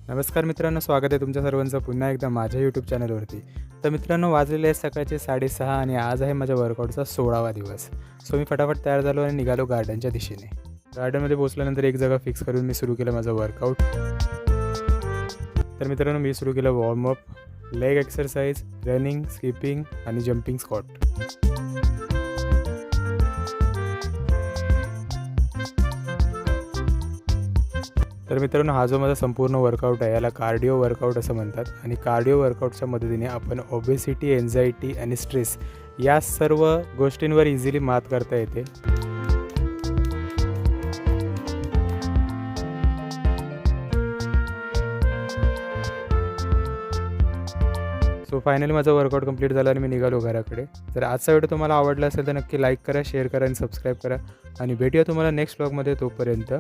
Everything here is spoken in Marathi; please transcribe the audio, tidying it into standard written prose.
नमस्कार मित्रांनो, स्वागत आहे तुमच्या सर्वांचं पुन्हा एकदा माझ्या यूट्यूब चॅनलवरती. तर मित्रांनो, वाजलेले आहेत सकाळचे 6:30 आणि आज आहे माझ्या वर्कआउटचा 16वा दिवस. सो मी फटाफट तयार झालो आणि निघालो गार्डनच्या दिशेने. गार्डनमध्ये पोहोचल्यानंतर एक जागा फिक्स करून मी सुरू केलं माझं वर्कआउट. तर मित्रांनो, मी सुरू केलं warm up, leg exercise, running, skipping आणि जंपिंग स्क्वॉट. तर मित्रांनो, हा जो माझा संपूर्ण वर्कआउट आहे याला कार्डिओ वर्कआउट असं म्हणतात आणि कार्डिओ वर्कआउटच्या मदतीने आपण ओबेसिटी, एन्झायटी आणि स्ट्रेस या सर्व गोष्टींवर इझिली मात करता येते. सो फायनली माझा वर्कआउट कंप्लीट झाला आणि मी निघालो घराकडे. तर आजचा व्हिडिओ तुम्हाला आवडला असेल तर नक्की लाईक करा, शेअर करा आणि सबस्क्राईब करा आणि भेटूया तुम्हाला नेक्स्ट व्लॉगमध्ये. तोपर्यंत